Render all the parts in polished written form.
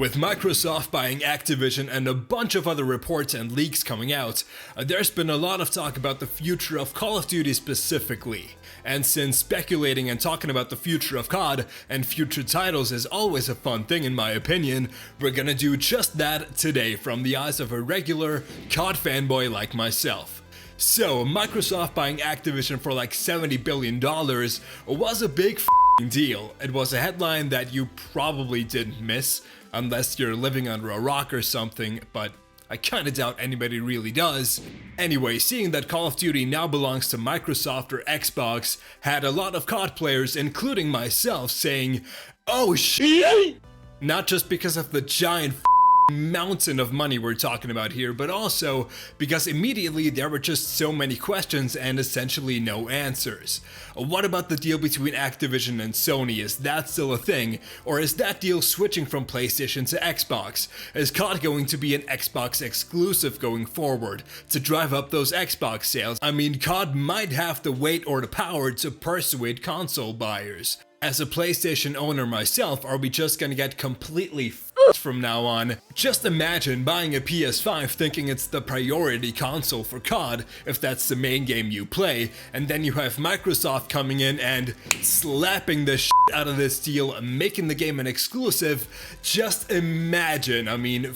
With Microsoft buying Activision and a bunch of other reports and leaks coming out, there's been a lot of talk about the future of Call of Duty specifically. And since speculating and talking about the future of CoD and future titles is always a fun thing in my opinion, we're gonna do just that today from the eyes of a regular CoD fanboy like myself. So, Microsoft buying Activision for like $70 billion was a big deal. It was a headline that you probably didn't miss, unless you're living under a rock or something, but I kinda doubt anybody really does. Anyway, seeing that Call of Duty now belongs to Microsoft or Xbox had a lot of CoD players, including myself, saying, "Oh shit!" Not just because of the giant mountain of money we're talking about here, but also because immediately there were just so many questions and essentially no answers. What about the deal between Activision and Sony? Is that still a thing? Or is that deal switching from PlayStation to Xbox? Is CoD going to be an Xbox exclusive going forward to drive up those Xbox sales? I mean, CoD might have the weight or the power to persuade console buyers. As a PlayStation owner myself, are we just gonna get completely from now on? Just imagine buying a PS5 thinking it's the priority console for CoD if that's the main game you play, and then you have Microsoft coming in and slapping the shit out of this deal, making the game an exclusive. Just imagine. I mean,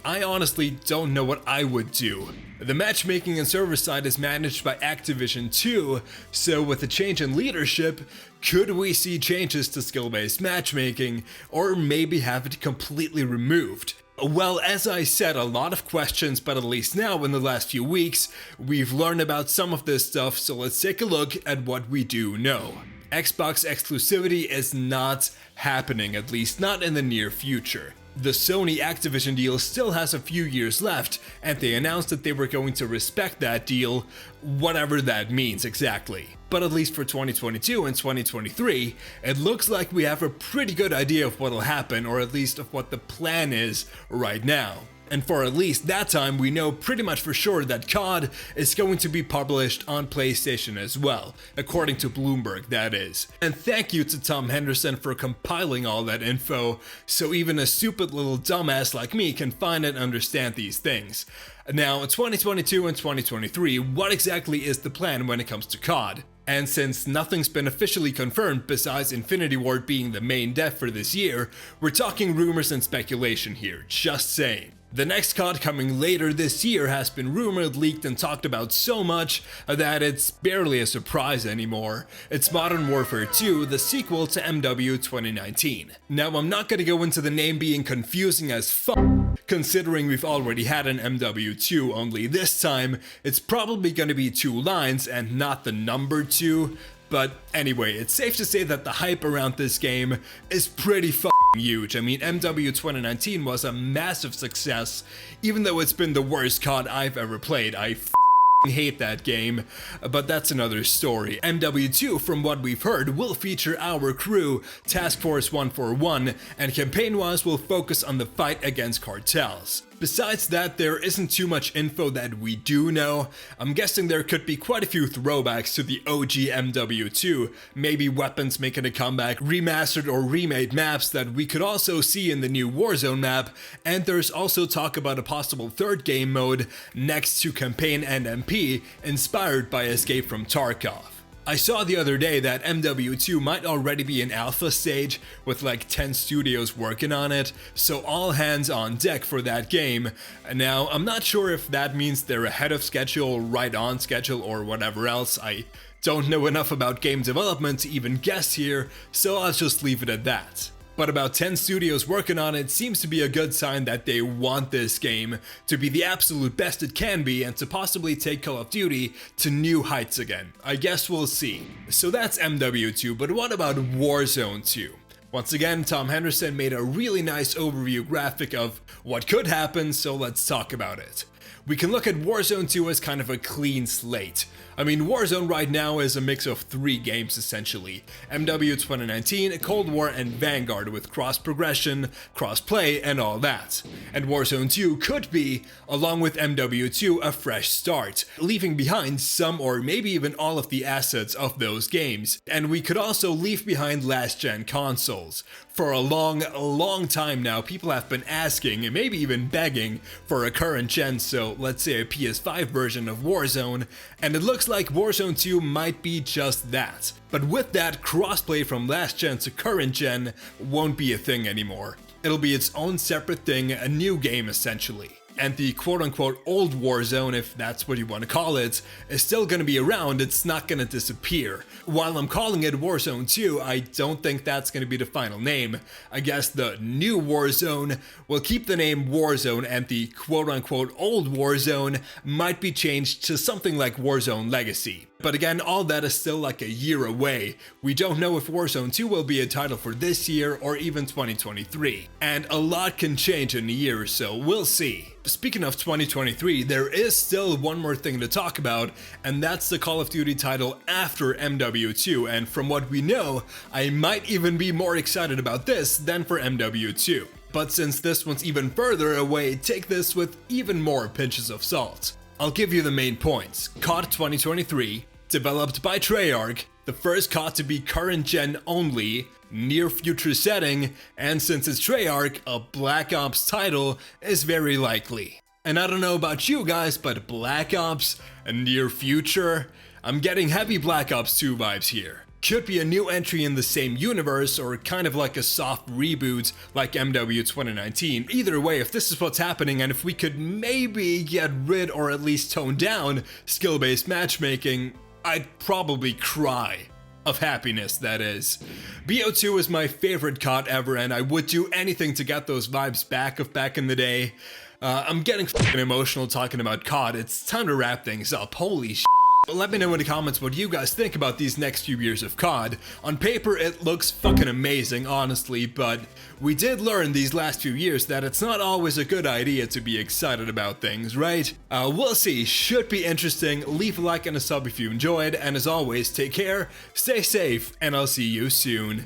I honestly don't know what I would do. The matchmaking and server side is managed by Activision too, so with a change in leadership, could we see changes to skill-based matchmaking, or maybe have it completely removed? Well, as I said, a lot of questions, but at least now in the last few weeks, we've learned about some of this stuff, so let's take a look at what we do know. Xbox exclusivity is not happening, at least not in the near future. The Sony Activision deal still has a few years left, and they announced that they were going to respect that deal, whatever that means exactly. But at least for 2022 and 2023, it looks like we have a pretty good idea of what'll happen, or at least of what the plan is right now. And for at least that time, we know pretty much for sure that CoD is going to be published on PlayStation as well, according to Bloomberg, that is. And thank you to Tom Henderson for compiling all that info, so even a stupid little dumbass like me can find and understand these things. Now, 2022 and 2023, what exactly is the plan when it comes to CoD? And since nothing's been officially confirmed besides Infinity Ward being the main dev for this year, we're talking rumors and speculation here, just saying. The next CoD coming later this year has been rumored, leaked, and talked about so much that it's barely a surprise anymore. It's Modern Warfare 2, the sequel to MWII 2019. Now, I'm not gonna go into the name being confusing as fuck, considering we've already had an MWII, only this time it's probably gonna be 2 lines and not the number 2. But anyway, it's safe to say that the hype around this game is pretty huge. I mean, MWII 2019 was a massive success, even though it's been the worst CoD I've ever played. I hate that game, but that's another story. MWII, from what we've heard, will feature our crew, Task Force 141, and campaign-wise will focus on the fight against cartels. Besides that, there isn't too much info that we do know. I'm guessing there could be quite a few throwbacks to the OG MWII, maybe weapons making a comeback, remastered or remade maps that we could also see in the new Warzone map, and there's also talk about a possible third game mode next to campaign and MP, inspired by Escape from Tarkov. I saw the other day that MWII might already be in alpha stage with like 10 studios working on it, so all hands on deck for that game. Now, I'm not sure if that means they're ahead of schedule, right on schedule, or whatever else. I don't know enough about game development to even guess here, so I'll just leave it at that. But about 10 studios working on it seems to be a good sign that they want this game to be the absolute best it can be and to possibly take Call of Duty to new heights again. I guess we'll see. So that's MWII, but what about Warzone 2? Once again, Tom Henderson made a really nice overview graphic of what could happen, so let's talk about it. we can look at Warzone 2 as kind of a clean slate. I mean, Warzone right now is a mix of 3 games essentially: MW 2019, Cold War, and Vanguard, with cross-progression, cross-play, and all that. And Warzone 2 could be, along with MW2, a fresh start, leaving behind some or maybe even all of the assets of those games. And we could also leave behind last-gen consoles. For a long time now, people have been asking, and maybe even begging, for a current gen, so let's say a PS5 version of Warzone, and it looks like Warzone 2 might be just that. But with that, crossplay from last gen to current gen won't be a thing anymore. It'll be its own separate thing, a new game essentially. And the quote-unquote old Warzone, if that's what you want to call it, is still going to be around. It's not going to disappear. While I'm calling it Warzone 2, I don't think that's going to be the final name. I guess the new Warzone will keep the name Warzone, and the quote-unquote old Warzone might be changed to something like Warzone Legacy. But again, all that is still like a year away. We don't know if Warzone 2 will be a title for this year or even 2023. And a lot can change in a year or so, we'll see. Speaking of 2023, there is still one more thing to talk about, and that's the Call of Duty title after MW2, and from what we know, I might even be more excited about this than for MW2. But since this one's even further away, take this with even more pinches of salt. I'll give you the main points. CoD 2023, developed by Treyarch, the first CoD to be current gen only, near future setting, and since it's Treyarch, a Black Ops title is very likely. And I don't know about you guys, but Black Ops, a near future? I'm getting heavy Black Ops 2 vibes here. Could be a new entry in the same universe, or kind of like a soft reboot like MW 2019. Either way, if this is what's happening, and if we could maybe get rid or at least tone down skill-based matchmaking, I'd probably cry. Of happiness, that is. BO2 is my favorite CoD ever, and I would do anything to get those vibes back of back in the day. I'm getting f***ing emotional talking about CoD. It's time to wrap things up. Holy sh**. Let me know in the comments what you guys think about these next few years of CoD. On paper, it looks fucking amazing, honestly, but we did learn these last few years that it's not always a good idea to be excited about things, right? We'll see. Should be interesting. Leave a like and a sub if you enjoyed, and as always, take care, stay safe, and I'll see you soon.